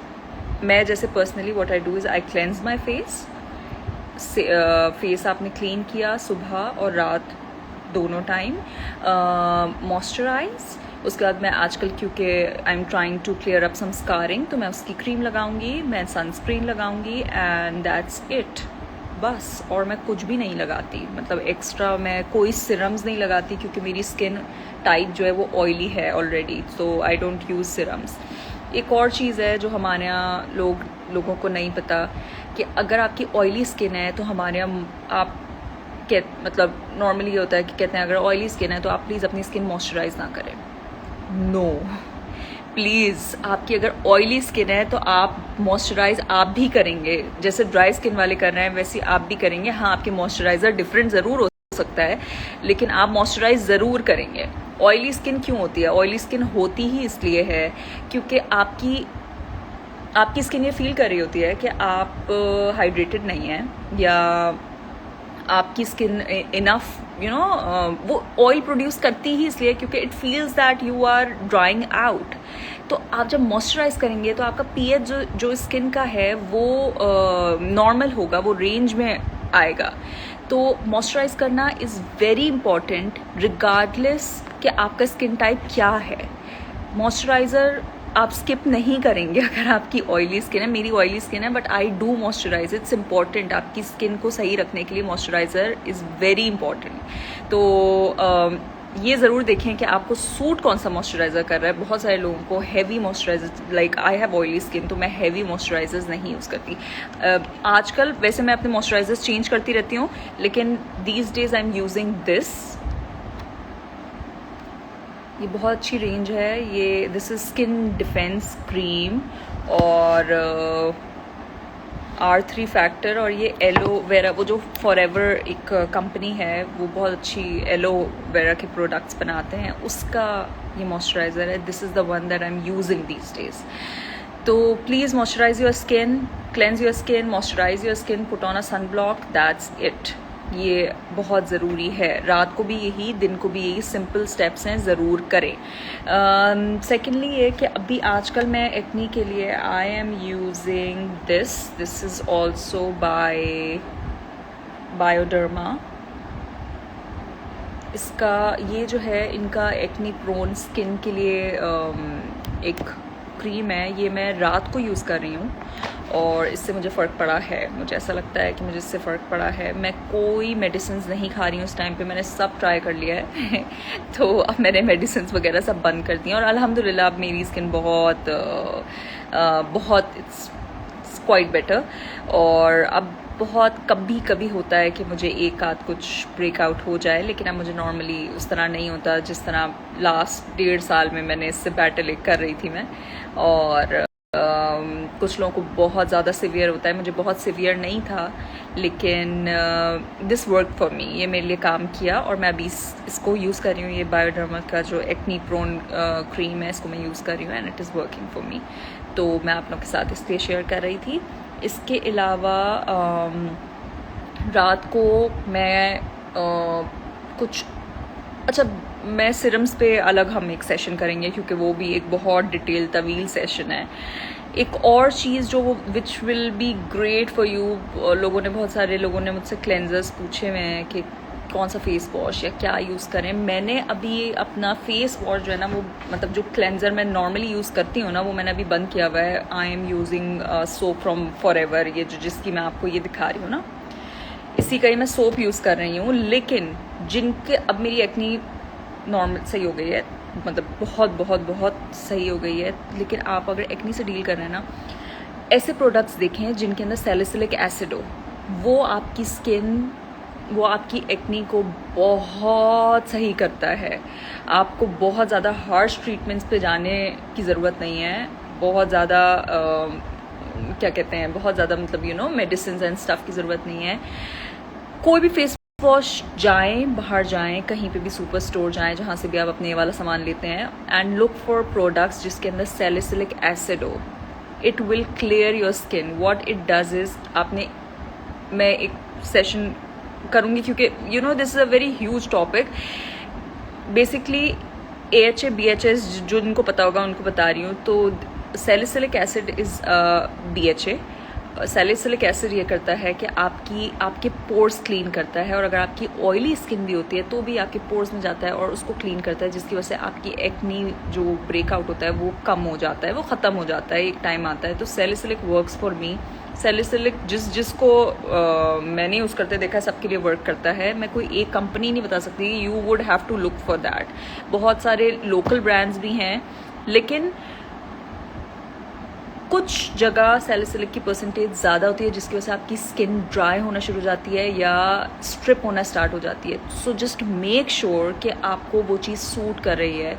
Speaker 1: मैं जैसे personally what I do is I cleanse my face. Face आपने क्लीन किया सुबह और रात दोनों टाइम. मॉइस्चराइज. उसके बाद मैं आजकल क्योंकि I am trying to clear up some scarring तो मैं उसकी क्रीम लगाऊंगी, मैं सनस्क्रीन लगाऊंगी एंड दैट्स इट. बस. और मैं कुछ भी नहीं लगाती, मतलब एक्स्ट्रा मैं कोई सिरम्स नहीं लगाती क्योंकि मेरी स्किन टाइप जो है वो ऑयली है already, so I don't use serums. एक और चीज़ है जो हमारे यहाँ लोगों को नहीं पता कि अगर आपकी ऑयली स्किन है तो हमारे यहाँ आप मतलब नॉर्मली ये होता है कि कहते हैं अगर ऑयली स्किन है तो आप प्लीज़ अपनी स्किन मॉइस्चराइज ना करें. No please. आपकी अगर ऑयली स्किन है तो आप मॉइस्चराइज आप भी करेंगे, जैसे ड्राई स्किन वाले कर रहे हैं वैसे आप भी करेंगे. हाँ, आपके मॉइस्चराइज़र डिफरेंट ज़रूर हो सकता है लेकिन आप मॉइस्चराइज ज़रूर करेंगे. ऑयली स्किन क्यों होती है? ऑयली स्किन होती ही इसलिए है क्योंकि आपकी स्किन ये फील कर रही होती है कि आप हाइड्रेटेड नहीं हैं या आपकी स्किन इनफ वो ऑयल प्रोड्यूस करती ही इसलिए क्योंकि it feels that you are drying out. तो आप जब मॉइस्चराइज करेंगे तो आपका पीएच जो स्किन का है वो नॉर्मल होगा, वो रेंज में आएगा. तो मॉइस्चराइज करना इज़ वेरी इंपॉर्टेंट रिगार्डलेस कि आपका स्किन टाइप क्या है. मॉइस्चराइज़र आप स्किप नहीं करेंगे अगर आपकी ऑयली स्किन है. मेरी ऑयली स्किन है but I do moisturize. It's important. आपकी स्किन को सही रखने के लिए मॉइस्चराइज़र इज़ वेरी इंपॉर्टेंट. तो ये ज़रूर देखें कि आपको सूट कौन सा मॉइस्चराइज़र कर रहा है. बहुत सारे लोगों को heavy moisturiser, like I have oily skin तो मैं हैवी मॉइस्चराइज़र्स नहीं यूज़ करती. आजकल वैसे मैं अपने मॉइस्चराइज़र्स चेंज करती रहती हूँ लेकिन these days I am using this. ये बहुत अच्छी रेंज है. ये this is skin defence cream और R3 फैक्टर और ये एलोवेरा, वो जो फॉरएवर एक कंपनी है वो बहुत अच्छी एलोवेरा के प्रोडक्ट्स बनाते हैं, उसका ये मॉइस्चराइज़र है. This is the one that I am using these days. तो please moisturise your skin, cleanse your skin, moisturise your skin, put on a sun block. That's it. ये बहुत ज़रूरी है. रात को भी यही, दिन को भी यही सिंपल स्टेप्स हैं, ज़रूर करें. सेकेंडली ये कि अभी आजकल मैं एक्नी के लिए I am using this is also by Bioderma. इसका ये जो है इनका एक्नी प्रोन स्किन के लिए एक क्रीम है. ये मैं रात को यूज़ कर रही हूँ और इससे मुझे फ़र्क पड़ा है. मुझे ऐसा लगता है कि मुझे इससे फ़र्क पड़ा है. मैं कोई मेडिसिन नहीं खा रही हूँ इस टाइम पे. मैंने सब ट्राई कर लिया है तो अब मैंने मेडिसिन वगैरह सब बंद कर दी हैं और अल्हम्दुलिल्लाह अब मेरी स्किन बहुत इट्स क्वाइट बेटर. और अब बहुत कभी कभी होता है कि मुझे एक आध कुछ ब्रेकआउट हो जाए लेकिन अब मुझे नॉर्मली उस तरह नहीं होता जिस तरह लास्ट 1.5 साल में मैंने इससे बैटल कर रही थी मैं. और कुछ लोगों को बहुत ज़्यादा सीवियर होता है. मुझे बहुत सीवियर नहीं था लेकिन दिस वर्क फॉर मी. ये मेरे लिए काम किया और मैं अभी इसको यूज़ कर रही हूँ. ये बायोडर्मा का जो एक्नी प्रोन क्रीम है इसको मैं यूज़ कर रही हूँ and it is working for me. तो मैं आप लोगों के साथ इसलिए शेयर कर रही थी. इसके अलावा रात को मैं कुछ मैं सिरम्स पे अलग हम एक सेशन करेंगे क्योंकि वो भी एक बहुत डिटेल तवील सेशन है. एक और चीज़ जो वो which will be great for you, बहुत सारे लोगों ने मुझसे क्लेंजर्स पूछे हुए हैं कि कौन सा फेस वॉश या क्या यूज़ करें. मैंने अभी अपना फेस वॉश जो है ना वो मतलब जो क्लेंजर मैं नॉर्मली यूज़ करती हूँ ना वो मैंने अभी बंद किया हुआ है. आई am using soap from forever, ये जो जिसकी मैं आपको ये दिखा रही हूँ ना, इसी किसी का ही मैं सोप यूज़ कर रही हूँ, लेकिन जिनके अब मेरी एक्नी नॉर्मल सही हो गई है, मतलब बहुत बहुत बहुत सही हो गई है, लेकिन आप अगर एक्नी से डील कर रहे हैं ना, ऐसे प्रोडक्ट्स देखें जिनके अंदर सैलिसिलिक एसिड हो। वो आपकी स्किन, वो आपकी एक्नी को बहुत सही करता है। आपको बहुत ज़्यादा हार्श ट्रीटमेंट्स पे जाने की ज़रूरत नहीं है, बहुत ज़्यादा क्या कहते हैं, बहुत ज़्यादा मतलब मेडिसिन एंड स्टफ की ज़रूरत नहीं है। कोई भी फेस वॉश जाएं, बाहर जाएं, कहीं पे भी सुपर स्टोर जाएं, जहाँ से भी आप अपने वाला सामान लेते हैं, एंड लुक फॉर प्रोडक्ट्स जिसके अंदर सैलिसिलिक एसिड हो। It will clear your skin. What it does is, मैं एक सेशन करूँगी क्योंकि this is a very huge topic. Basically AHA BHS जो जिनको पता होगा उनको बता रही हूँ। तो salicylic acid is BHA। Salicylic acid ये करता है कि आपके पोर्स क्लीन करता है, और अगर आपकी ऑयली स्किन भी होती है तो भी आपके पोर्स में जाता है और उसको क्लीन करता है, जिसकी वजह से आपकी एक्नी जो ब्रेकआउट होता है वो कम हो जाता है, वो ख़त्म हो जाता है, एक टाइम आता है। तो salicylic works for me. Salicylic जिसको मैंने यूज़ करते देखा है, सबके लिए वर्क करता है। मैं कोई एक कंपनी नहीं बता सकती, you would have to look for that. बहुत सारे लोकल ब्रांड्स भी हैं, लेकिन कुछ जगह सैलिसिलिक की परसेंटेज ज़्यादा होती है, जिसकी वजह से आपकी स्किन ड्राई होना शुरू हो जाती है या स्ट्रिप होना स्टार्ट हो जाती है। सो जस्ट मेक श्योर कि आपको वो चीज़ सूट कर रही है।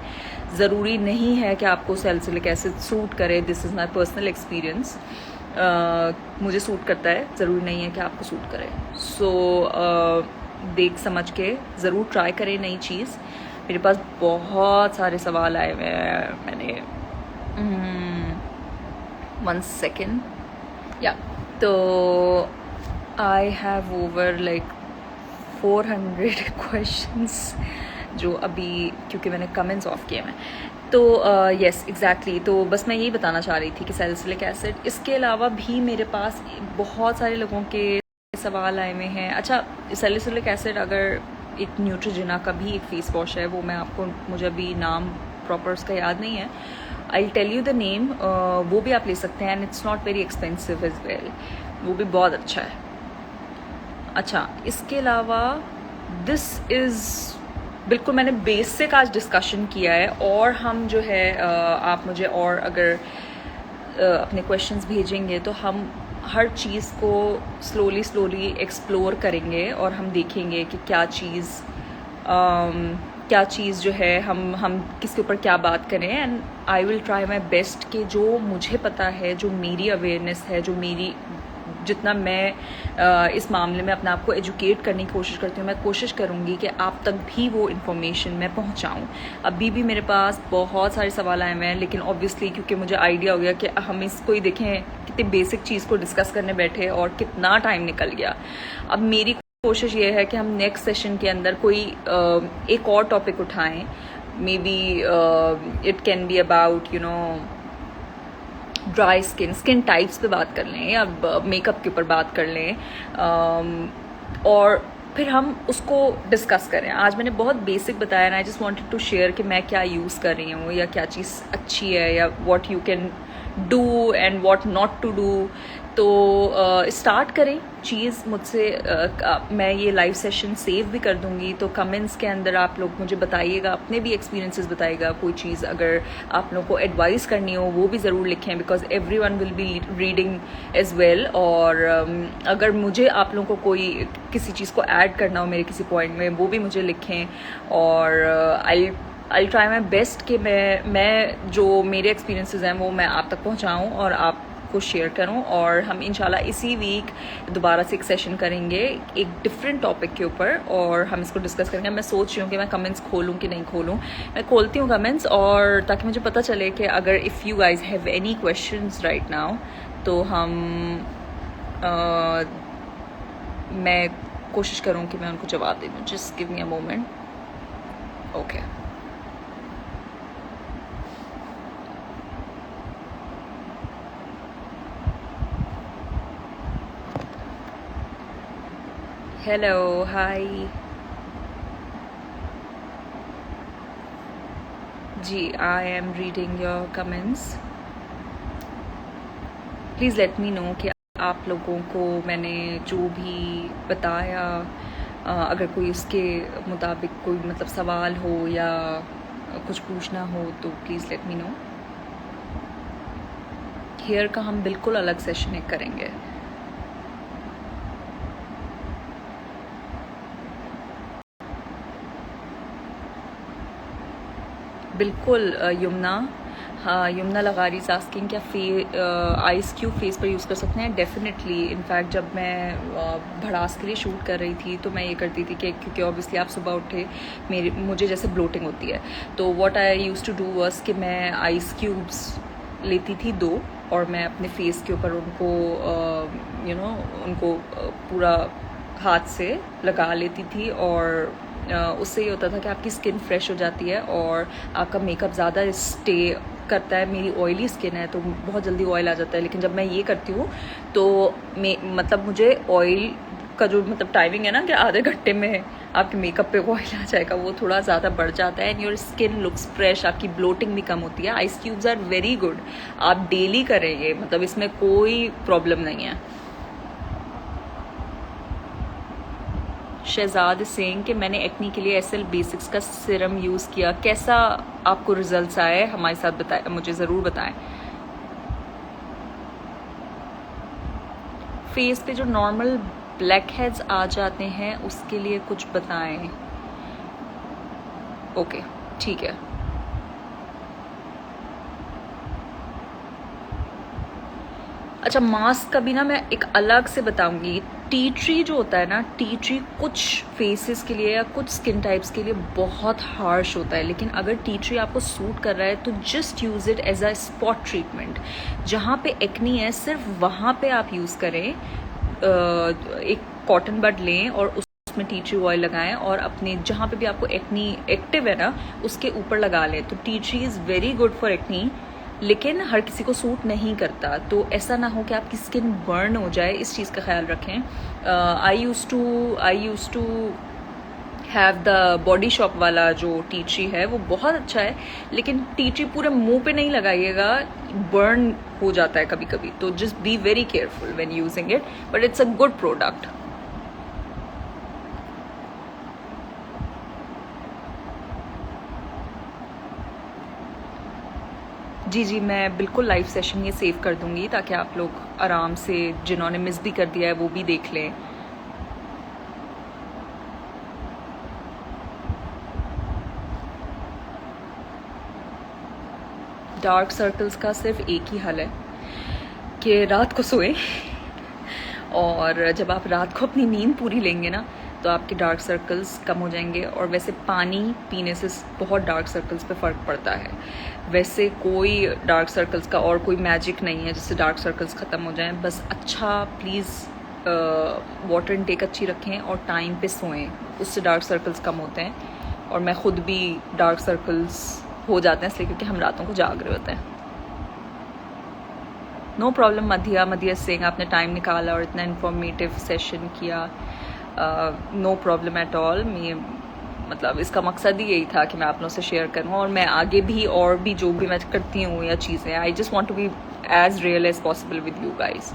Speaker 1: ज़रूरी नहीं है कि आपको सैलिसिलिक एसिड सूट करे। This is my personal experience. मुझे सूट करता है, ज़रूरी नहीं है कि आपको सूट करे। सो देख समझ के ज़रूर ट्राई करें नई चीज़। मेरे पास बहुत सारे सवाल आए हुए हैं। मैंने 1 second, yeah, तो I have over like 400 questions जो अभी, क्योंकि मैंने कमेंट्स ऑफ किए हैं। तो यस एग्जैक्टली, तो बस मैं यही बताना चाह रही थी कि सैलिसिलिक एसिड, इसके अलावा भी मेरे पास बहुत सारे लोगों के सवाल आए हुए हैं। अच्छा, सैलिसिलिक एसिड अगर एक न्यूट्रोजिना का भी एक फेस वॉश है, वो मैं आपको, मुझे अभी नाम प्रॉपर उसका याद नहीं है, I tell you the name. वो भी आप ले सकते हैं, and it's not very expensive as well, वो भी बहुत अच्छा है। अच्छा, इसके अलावा दिस इज़ बिल्कुल मैंने बेसिक आज डिस्कशन किया है, और हम जो है आप मुझे और अगर अपने क्वेश्चंस भेजेंगे तो हम हर चीज़ को स्लोली एक्सप्लोर करेंगे, और हम देखेंगे कि क्या चीज़ जो है हम किसके ऊपर क्या बात करें। And I will try my best कि जो मुझे पता है, जो मेरी अवेयरनेस है, जो मेरी, जितना मैं इस मामले में अपने आप को एजुकेट करने की कोशिश करती हूँ, मैं कोशिश करूँगी कि आप तक भी वो इन्फॉर्मेशन मैं पहुँचाऊँ। अभी भी मेरे पास बहुत सारे सवाल आए हुए हैं, लेकिन ऑब्वियसली क्योंकि मुझे आइडिया हो गया कि हम इसको ही देखें, कितनी बेसिक चीज़ को डिस्कस करने बैठे और कितना टाइम निकल गया। अब मेरी कोशिश ये है कि हम नेक्स्ट सेशन के अंदर कोई एक और टॉपिक उठाएं। May be it can be about dry skin types पे बात कर लें, या मेकअप के ऊपर बात कर लें, और फिर हम उसको डिस्कस करें। आज मैंने बहुत बेसिक बताया, and I just wanted to share कि मैं क्या यूज़ कर रही हूँ, या क्या चीज़ अच्छी है, या what you can do and what not to do. तो स्टार्ट करें चीज़ मुझसे। मैं ये लाइव सेशन सेव भी कर दूंगी, तो कमेंट्स के अंदर आप लोग मुझे बताइएगा, अपने भी एक्सपीरियंसेस बताइएगा। कोई चीज़ अगर आप लोगों को एडवाइस करनी हो वो भी ज़रूर लिखें, because everyone will be reading as well. और अगर मुझे आप लोगों को कोई किसी चीज़ को ऐड करना हो मेरे किसी पॉइंट में, वो भी मुझे लिखें। और आई ट्राई माई बेस्ट कि मैं जो मेरे एक्सपीरियंसेस हैं वो मैं आप तक पहुँचाऊँ और आप को शेयर करूं। और हम इंशाल्लाह इसी वीक दोबारा से एक सेशन करेंगे एक डिफरेंट टॉपिक के ऊपर, और हम इसको डिस्कस करेंगे। मैं सोच रही हूँ कि मैं कमेंट्स खोलूँ कि नहीं खोलूँ। मैं खोलती हूँ कमेंट्स, और ताकि मुझे पता चले कि अगर if you guys have any questions right now, तो मैं कोशिश करूँ कि मैं उनको जवाब दे दूँ। Just give me a moment. Okay, hello, hi जी, I am reading your comments. Please let me know कि आप लोगों को मैंने जो भी बताया, अगर कोई उसके मुताबिक कोई मतलब सवाल हो या कुछ पूछना हो तो please let me know. Hair का हम बिल्कुल अलग सेशन एक करेंगे। बिल्कुल यमुना, हाँ यमुना लगारी आस्किंग क्या आइस क्यूब फेस पर यूज़ कर सकते हैं? डेफिनेटली। इनफैक्ट जब मैं भड़ास के लिए शूट कर रही थी तो मैं ये करती थी कि क्योंकि ऑब्वियसली आप सुबह उठे मुझे जैसे ब्लोटिंग होती है, तो what I use to do was कि मैं आइस क्यूब्स लेती थी 2 और मैं अपने फेस के ऊपर उनको उनको पूरा हाथ से लगा लेती थी और उससे ये होता था कि आपकी स्किन फ्रेश हो जाती है और आपका मेकअप ज़्यादा स्टे करता है। मेरी ऑयली स्किन है तो बहुत जल्दी ऑयल आ जाता है, लेकिन जब मैं ये करती हूँ तो मतलब मुझे ऑयल का जो मतलब टाइमिंग है ना कि आधे घंटे में आपके मेकअप पे ऑयल आ जाएगा, वो थोड़ा ज़्यादा बढ़ जाता है and your skin looks fresh, आपकी ब्लोटिंग भी कम होती है। Ice cubes are very good, आप डेली करेंगे, मतलब इसमें कोई प्रॉब्लम नहीं है। शहजाद सिंह कि मैंने एक्नी के लिए एसएल बेसिक्स का सीरम यूज़ किया, कैसा आपको रिजल्ट्स आए हमारे साथ बताएं, मुझे ज़रूर बताएं। फेस पे जो नॉर्मल ब्लैक हेड्स आ जाते हैं उसके लिए कुछ बताएं। ओके ठीक है। अच्छा, मास्क का भी ना मैं एक अलग से बताऊंगी। टी ट्री जो होता है ना, टी ट्री कुछ फेसेस के लिए या कुछ स्किन टाइप्स के लिए बहुत हार्श होता है, लेकिन अगर टी ट्री आपको सूट कर रहा है तो just use it as a spot treatment. जहाँ पे एक्नी है सिर्फ वहाँ पे आप यूज़ करें। एक कॉटन बड लें और उसमें टी ट्री ऑयल लगाएं और अपने जहाँ पे भी आपको एक्नी एक्टिव है ना उसके ऊपर लगा लें। तो tea tree is very good for acne, लेकिन हर किसी को सूट नहीं करता, तो ऐसा ना हो कि आपकी स्किन बर्न हो जाए, इस चीज़ का ख्याल रखें। I use to have the Body Shop वाला जो टी ट्री है वो बहुत अच्छा है, लेकिन टी ट्री पूरे मुंह पे नहीं लगाइएगा, बर्न हो जाता है कभी कभी, तो just be very careful when using it, but it's a good product. जी, मैं बिल्कुल लाइव सेशन ये सेव कर दूंगी ताकि आप लोग आराम से, जिन्होंने मिस भी कर दिया है वो भी देख लें। डार्क सर्कल्स का सिर्फ एक ही हल है कि रात को सोएं और जब आप रात को अपनी नींद पूरी लेंगे ना तो आपके डार्क सर्कल्स कम हो जाएंगे। और वैसे पानी पीने से बहुत डार्क सर्कल्स पे फ़र्क पड़ता है। वैसे कोई डार्क सर्कल्स का और कोई मैजिक नहीं है जिससे डार्क सर्कल्स ख़त्म हो जाएं। बस अच्छा प्लीज़ वाटर इनटेक अच्छी रखें और टाइम पे सोएं, उससे डार्क सर्कल्स कम होते हैं। और मैं ख़ुद भी डार्क सर्कल्स हो जाते हैं इसलिए क्योंकि हम रातों को जाग रहे होते हैं। नो प्रॉब्लम मध्या सिंह, आपने टाइम निकाला और इतना इन्फॉर्मेटिव सेशन किया। No problem at all. मैं मतलब इसका मकसद ही यही था कि मैं आप लोगों से शेयर करूं और मैं आगे भी और भी जो भी मैं करती हूँ या चीज़ें, I just want to be as real as possible with you guys.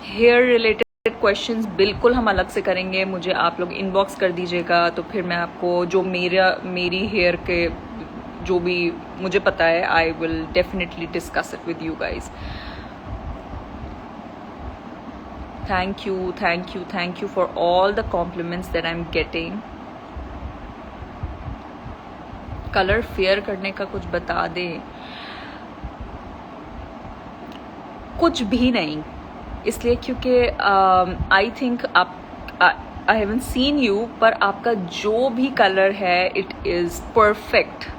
Speaker 1: Hair related questions बिल्कुल हम अलग से करेंगे, मुझे आप लोग इनबॉक्स कर दीजिएगा तो फिर मैं आपको जो मेरी हेयर के जो भी मुझे पता है I will definitely discuss it with you guys. Thank you for all the compliments that I'm getting. Colour fair करने का कुछ बता दें। कुछ भी नहीं, इसलिए क्योंकि आई थिंक आप आई हैवंट सीन यू, पर आपका जो भी कलर है इट इज़ परफेक्ट।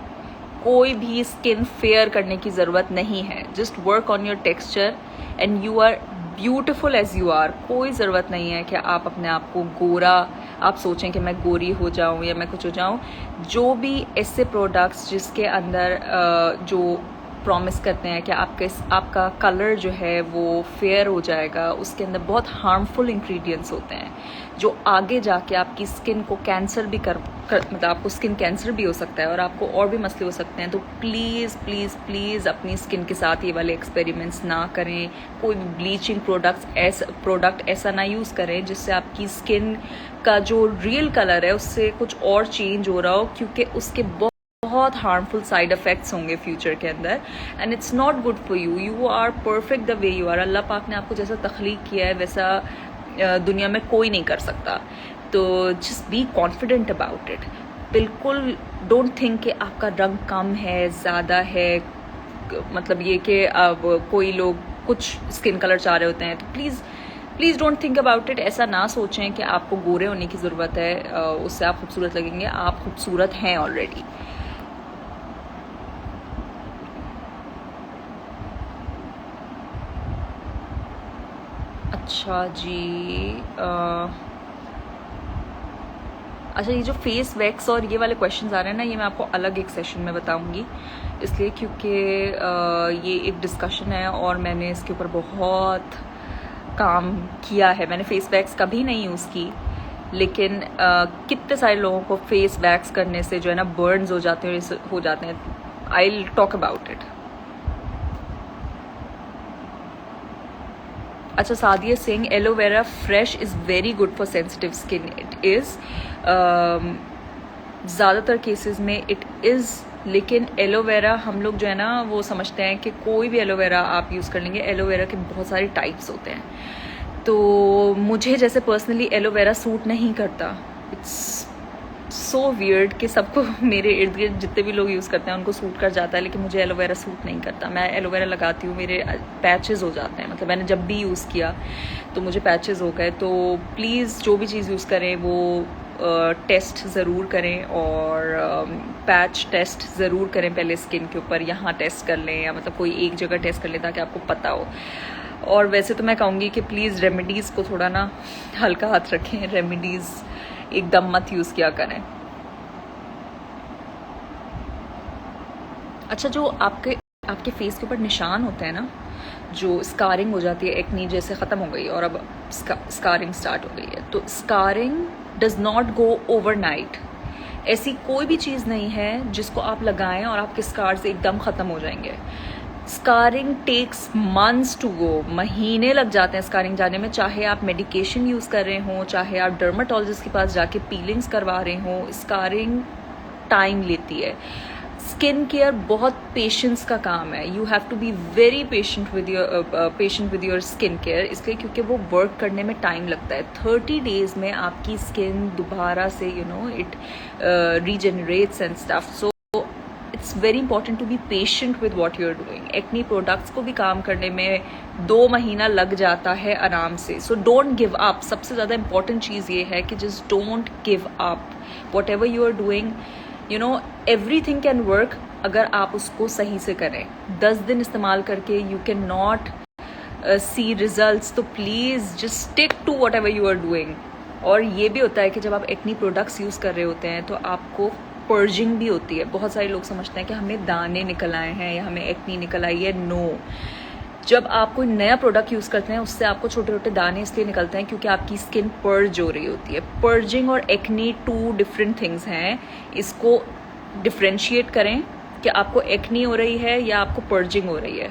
Speaker 1: कोई भी स्किन फेयर करने की ज़रूरत नहीं है। Just work on your texture and you are beautiful as you are. कोई ज़रूरत नहीं है कि आप अपने आप को गोरा, आप सोचें कि मैं गोरी हो जाऊं या मैं कुछ हो जाऊं। जो भी ऐसे प्रोडक्ट्स जिसके अंदर जो प्रॉमिस करते हैं कि आपका कलर जो है वो फेयर हो जाएगा, उसके अंदर बहुत हार्मफुल इंग्रेडिएंट्स होते हैं जो आगे जाके आपकी स्किन को कैंसर भी मतलब आपको स्किन कैंसर भी हो सकता है और आपको और भी मसले हो सकते हैं। तो प्लीज़ प्लीज़ प्लीज़ अपनी स्किन के साथ ये वाले एक्सपेरिमेंट्स ना करें। कोई भी ब्लीचिंग प्रोडक्ट ऐसा ना यूज़ करें जिससे आपकी स्किन का जो रियल कलर है उससे कुछ और चेंज हो रहा हो, क्योंकि उसके बहुत हार्मफुल साइड इफेक्ट्स होंगे फ्यूचर के अंदर and it's not good for you. You are perfect the way you are. Allah पाक ने आपको जैसा तख्लीक किया है वैसा दुनिया में कोई नहीं कर सकता। तो just be confident about it. बिल्कुल डोंट थिंक कि आपका रंग कम है, ज़्यादा है, मतलब ये कि अब कोई लोग कुछ स्किन कलर चाह रहे होते हैं। तो please don't think about it. ऐसा ना सोचें कि आपको गोरे होने की ज़रूरत है, उससे आप खूबसूरत लगेंगे। आप खूबसूरत हैं ऑलरेडी। अच्छा जी, अच्छा ये जो फेस वैक्स और ये वाले क्वेश्चंस आ रहे हैं ना, ये मैं आपको अलग एक सेशन में बताऊंगी, इसलिए क्योंकि ये एक डिस्कशन है और मैंने इसके ऊपर बहुत काम किया है। मैंने फेस वैक्स कभी नहीं यूज़ की, लेकिन कितने सारे लोगों को फेस वैक्स करने से जो है ना बर्न्स हो जाते हैं। I will talk about it. अच्छा, Sadia Singh, aloe vera fresh is very good for sensitive skin. It is ज़्यादातर केसेस में इट इज़, लेकिन एलोवेरा हम लोग जो है ना वो समझते हैं कि कोई भी एलोवेरा आप यूज़ कर लेंगे। एलोवेरा के बहुत सारे टाइप्स होते हैं, तो मुझे जैसे पर्सनली एलोवेरा सूट नहीं करता। इट्स सो वियर्ड कि सबको मेरे इर्द गिर्द जितने भी लोग यूज़ करते हैं उनको सूट कर जाता है, लेकिन मुझे एलोवेरा सूट नहीं करता। मैं एलोवेरा लगाती हूँ, मेरे पैचेस हो जाते हैं। मतलब मैंने जब भी यूज़ किया तो मुझे पैचेस हो गए। तो प्लीज़ जो भी चीज़ यूज़ करें वो टेस्ट ज़रूर करें, और पैच टेस्ट ज़रूर करें पहले स्किन के ऊपर। यहाँ टेस्ट कर लें या मतलब कोई एक जगह टेस्ट कर लें ताकि आपको पता हो। और वैसे तो मैं कहूँगी कि प्लीज़ रेमेडीज़ को थोड़ा ना हल्का हाथ रखें। रेमेडीज़ एकदम मत यूज़ किया करें। अच्छा, जो आपके फेस के ऊपर निशान होते हैं ना, जो स्कारिंग हो जाती है, एक्नी जैसे ख़त्म हो गई और अब स्कारिंग स्टार्ट हो गई है, तो scarring does not go overnight. ऐसी कोई भी चीज़ नहीं है जिसको आप लगाएं और आपके स्कार्स एकदम ख़त्म हो जाएंगे। Scarring takes months to go, महीने लग जाते हैं स्कारिंग जाने में। चाहे आप मेडिकेशन यूज़ कर रहे हों, चाहे आप डर्माटोलॉजिस्ट के पास जाके पीलिंग्स करवा रहे हों, स्कारिंग टाइम लेती है। स्किन केयर बहुत पेशेंस का काम है। You have to be very patient with your skin care, इसलिए क्योंकि वो वर्क करने में टाइम लगता है। 30 डेज में आपकी स्किन दोबारा से it regenerates and stuff. So it's very important to be patient with what you are doing. Acne products को भी काम करने में 2 महीना लग जाता है आराम से। So don't give up. सबसे ज़्यादा इंपॉर्टेंट चीज़ ये है कि just don't give up. Whatever you are doing, everything can work अगर आप उसको सही से करें। 10 दिन इस्तेमाल करके you can not see results, तो please just stick to whatever you are doing. और ये भी होता है कि जब आप एक्नी प्रोडक्ट्स यूज़ कर रहे होते हैं तो आपको पर्जिंग भी होती है। बहुत सारे लोग समझते हैं कि हमें दाने निकल आए हैं या हमें एक्नी निकल आई है। नो, जब आप कोई नया प्रोडक्ट यूज़ करते हैं उससे आपको छोटे छोटे दाने इसलिए निकलते हैं क्योंकि आपकी स्किन पर्ज हो रही होती है। पर्जिंग और एक्नी 2 डिफरेंट थिंग्स हैं। इसको डिफ्रेंशिएट करें कि आपको एक्नी हो रही है या आपको पर्जिंग हो रही है।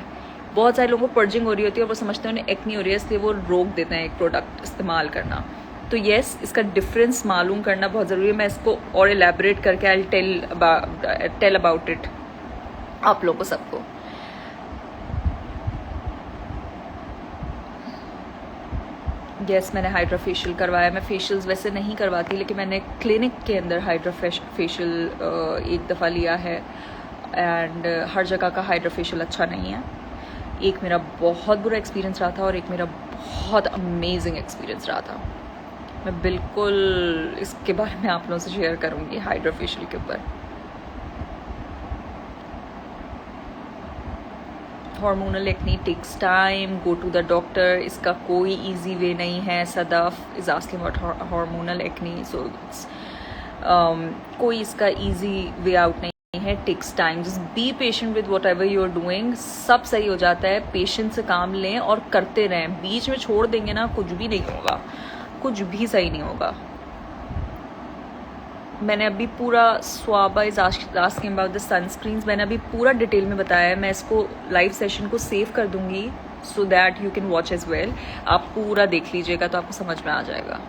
Speaker 1: बहुत सारे लोगों को पर्जिंग हो रही होती है और वो समझते हैं उन्हें एक्नी हो रही है, इसलिए वो रोक देते हैं एक प्रोडक्ट इस्तेमाल करना। तो येस, इसका डिफरेंस मालूम करना बहुत ज़रूरी है। मैं इसको और एलैबोरेट करके आई टेल अबाउट इट आप लोगों को सबको। यस, मैंने हाइड्रा फेशियल करवाया। मैं फेशियल्स वैसे नहीं करवाती, लेकिन मैंने क्लिनिक के अंदर हाइड्रा फेशियल एक दफ़ा लिया है, एंड हर जगह का हाइड्रा फेशियल अच्छा नहीं है। एक मेरा बहुत बुरा एक्सपीरियंस रहा था और एक मेरा बहुत अमेजिंग एक्सपीरियंस रहा था। मैं बिल्कुल इसके बारे में आप लोगों से शेयर करूँगी हाइड्रा फेशियल के ऊपर। Hormonal acne takes time, go to the doctor. इसका कोई इजी वे नहीं है। Sadaf is asking about hormonal acne, so कोई इसका इजी वे आउट नहीं है takes time. Just be patient with whatever you are doing. सब सही हो जाता है. पेशेंस से काम लें और करते रहें. बीच में छोड़ देंगे ना, कुछ भी नहीं होगा, कुछ भी सही नहीं होगा. मैंने अभी पूरा Swaba is asking about the sunscreens, मैंने अभी पूरा डिटेल में बताया है. मैं इसको लाइव सेशन को सेव कर दूंगी so that you can watch as well. आप पूरा देख लीजिएगा तो आपको समझ में आ जाएगा.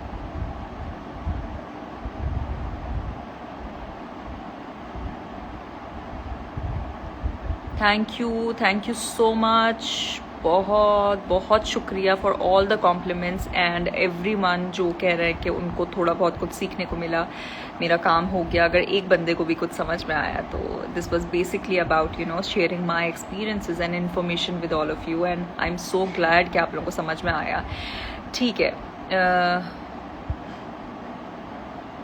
Speaker 1: Thank you so much. बहुत बहुत शुक्रिया for all the compliments and everyone जो कह रहे हैं कि उनको थोड़ा बहुत कुछ सीखने को मिला. मेरा काम हो गया. अगर एक बंदे को भी कुछ समझ में आया तो this was basically about sharing my experiences and information with all of you. And I am so glad कि आप लोगों को समझ में आया. ठीक है,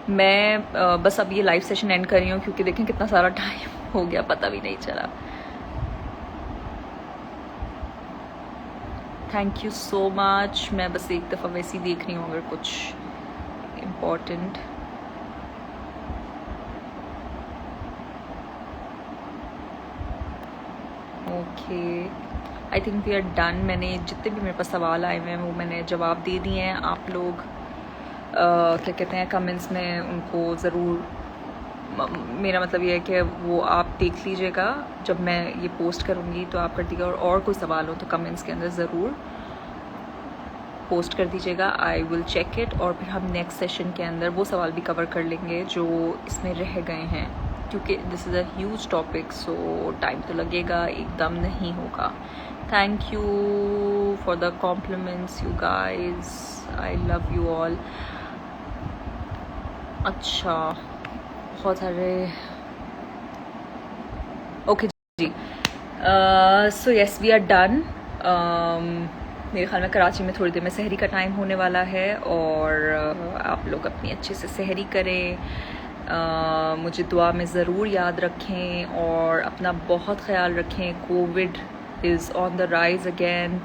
Speaker 1: मैं बस अब ये लाइव सेशन एंड कर रही हूँ क्योंकि देखें कितना सारा टाइम हो गया, पता भी नहीं चला. Thank you so much. मैं बस एक दफ़ा वैसे ही देख रही हूँ अगर कुछ important. Okay, I think we are done. मैंने जितने भी मेरे पास सवाल आए हुए हैं वो मैंने जवाब दे दिए हैं. आप लोग क्या कहते हैं कमेंट्स में उनको ज़रूर, मेरा मतलब ये है कि वो आप देख लीजिएगा. जब मैं ये पोस्ट करूँगी तो आप कर दीजिएगा. और कोई सवाल हो तो कमेंट्स के अंदर ज़रूर पोस्ट कर दीजिएगा. आई विल चेक इट और फिर हम नेक्स्ट सेशन के अंदर वो सवाल भी कवर कर लेंगे जो इसमें रह गए हैं, क्योंकि this is a huge topic. So time तो लगेगा, एकदम नहीं होगा. Thank you for the compliments you guys. I love you all. अच्छा, बहुत सारे. ओके जी. So yes, we are done. मेरे ख्याल में कराची में थोड़ी देर में सहरी का टाइम होने वाला है और आप लोग अपनी अच्छे से सहरी करें. मुझे दुआ में ज़रूर याद रखें और अपना बहुत ख्याल रखें. Covid is on the rise again.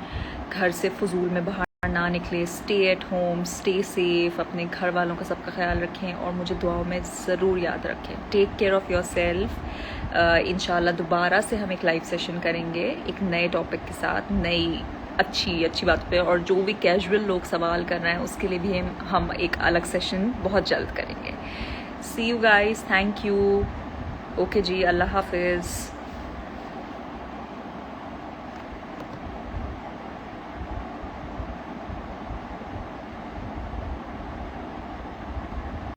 Speaker 1: घर से फजूल में बाहर ना निकले. Stay at home, stay safe. अपने घर वालों का सबका ख्याल रखें और मुझे दुआओं में ज़रूर याद रखें. Take care of yourself. इंशाल्लाह दोबारा से हम एक लाइव सेशन करेंगे एक नए टॉपिक के साथ, नई अच्छी बात पे. और जो भी कैजुअल लोग सवाल कर रहे हैं उसके लिए भी हम एक अलग सेशन बहुत जल्द करेंगे. See you guys. Thank you. Okay जी, अल्लाह हाफिज़.